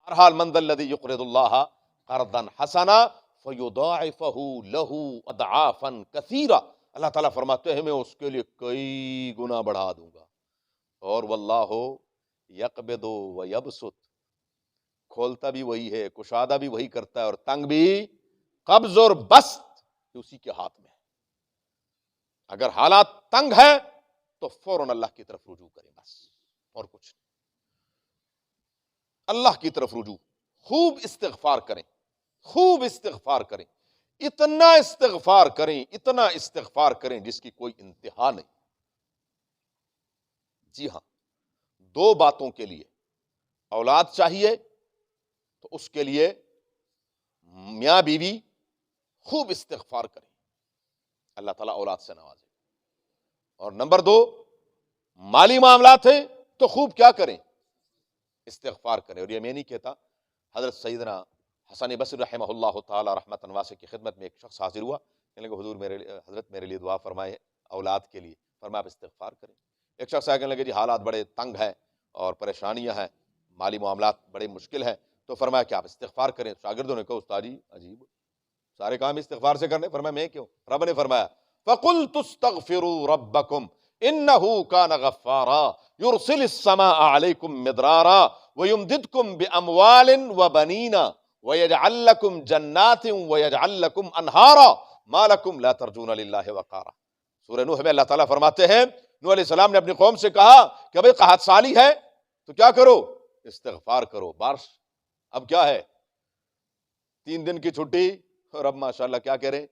بہرحال من ذا الذی یقرض اللہ قرضا حسنا فیضاعفہ لہ اضعافا کثیرا، اللہ تعالیٰ فرماتے ہیں میں اس کے لیے کئی گنا بڑھا دوں گا. اور واللہ یقبض ویبسط، کھولتا بھی وہی ہے، کشادہ بھی وہی کرتا ہے، اور تنگ بھی، قبض اور بسط اسی کے ہاتھ میں ہے. اگر حالات تنگ ہے تو فوراً اللہ کی طرف رجوع کریں، بس اور کچھ نہیں. اللہ کی طرف رجوع، خوب استغفار کریں، خوب استغفار کریں، اتنا استغفار کریں، اتنا استغفار کریں جس کی کوئی انتہا نہیں. جی ہاں، دو باتوں کے لیے اولاد چاہیے تو اس کے لیے میاں بیوی خوب استغفار کریں، اللہ تعالیٰ اولاد سے نوازے. اور نمبر دو، مالی معاملات ہیں تو خوب کیا کریں، استغفار کریں. اور یہ میں نہیں کہتا، حضرت سیدنا حسن بصری رحمہ اللہ تعالی رحمۃ واسع کی خدمت میں ایک شخص حاضر ہوا، کہنے لگا حضور حضرت میرے لیے دعا فرمائے اولاد کے لیے. فرمایا آپ استغفار کریں. ایک شخص آیا، کہنے لگے جی حالات بڑے تنگ ہیں اور پریشانیاں ہیں، مالی معاملات بڑے مشکل ہیں. تو فرمایا کہ آپ استغفار کریں. شاگردوں نے کہا استاد جی عجیب، سارے کام استغفار سے کرنے. فرمایا میں کیوں؟ رب نے فرمایا فَقُلْتُ اسْتَغْفِرُوا رَبَّكُمْ إِنَّهُ كَانَ غَفَّارًا يُرْسِلِ السَّمَاءَ عَلَيْكُمْ مِدْرَارًا وَيُمْدِدْكُمْ بِأَمْوَالٍ وَبَنِينَ وَيَجْعَلْ لَكُمْ جَنَّاتٍ وَيَجْعَلْ لَكُمْ أَنْهَارًا مَا لَكُمْ لَا تَرْجُونَ لِلَّهِ وَقَارًا. سورہ نوح میں اللہ تعالیٰ فرماتے ہیں نوح علیہ السلام نے اپنی قوم سے کہا کہ بھئی قحط سالی ہے تو کیا کرو، استغفار کرو. بارش اب کیا ہے، 3 دن کی چھٹی، اور اب ماشاءاللہ کیا کہہ رہے ہیں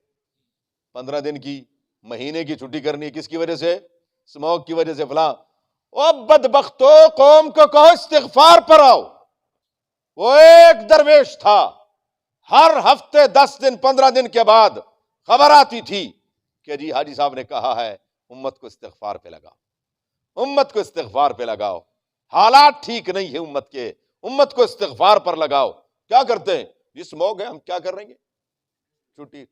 15 دن کی، مہینے کی چھٹی کرنی ہے. کس کی وجہ سے؟ سموگ کی وجہ سے فلاں. او بدبختو، قوم کو کہو استغفار پر آؤ. وہ ایک درویش تھا، ہر ہفتے 10 دن 15 دن کے بعد خبر آتی تھی کہ جی حاجی صاحب نے کہا ہے امت کو استغفار پہ لگاؤ، امت کو استغفار پہ لگاؤ، حالات ٹھیک نہیں ہے امت کے، امت کو استغفار پر لگاؤ. کیا کرتے ہیں، جس موگ ہے ہم کیا کر رہیں گے،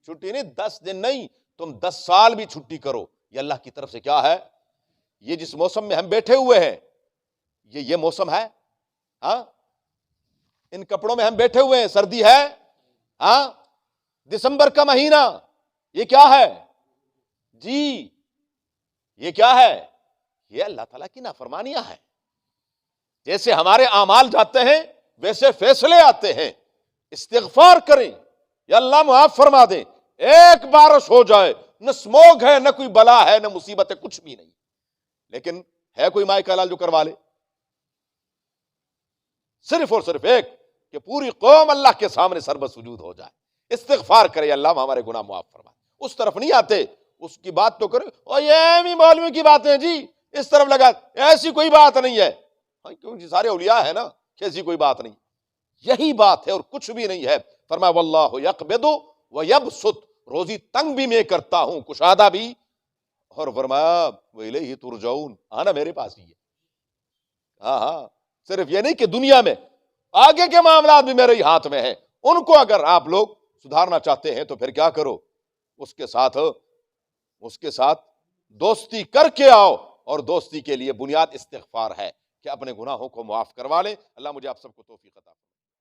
چھٹی نہیں، 10 دن نہیں، تم 10 سال بھی چھٹی کرو. یہ اللہ کی طرف سے کیا ہے، یہ جس موسم میں ہم بیٹھے ہوئے ہیں، یہ موسم ہے. ہاں، ان کپڑوں میں ہم بیٹھے ہوئے ہیں، سردی ہے. ہاں، دسمبر کا مہینہ، یہ کیا ہے جی، یہ کیا ہے، یہ اللہ تعالیٰ کی نافرمانیاں ہیں. جیسے ہمارے اعمال جاتے ہیں ویسے فیصلے آتے ہیں. استغفار کریں، یا اللہ معاف فرما دے. ایک بارش ہو جائے، نہ سموگ ہے، نہ کوئی بلا ہے، نہ مصیبت ہے، کچھ بھی نہیں، لیکن ہے کوئی مائی کا لال جو کروا لے؟ صرف اور صرف ایک کہ پوری قوم اللہ کے سامنے سربسجود ہو جائے. استغفار کرے، اللہ ہمارے گناہ معاف فرما. اس طرف نہیں آتے، اس کی بات تو کرے، اور یہ بھی مولوی کی باتیں جی اس طرف لگا، ایسی کوئی بات نہیں ہے. کیونکہ سارے اولیاء ہے نا، ایسی کوئی بات نہیں. یہی بات ہے اور کچھ بھی نہیں ہے. فرمایا واللہ یقبض ویبسط، روزی تنگ بھی میں کرتا ہوں، کشادہ بھی. اور فرمایا وإلیہ ترجعون، آنا میرے پاس ہی ہے. ہاں ہاں، صرف یہ نہیں کہ دنیا میں، آگے کے معاملات بھی میرے ہی ہاتھ میں ہیں. ان کو اگر آپ لوگ سدھارنا چاہتے ہیں تو پھر کیا کرو، اس کے ساتھ دوستی کر کے آؤ. اور دوستی کے لیے بنیاد استغفار ہے کہ اپنے گناہوں کو معاف کروا لیں. اللہ مجھے آپ سب کو توفیق عطا فرمائے.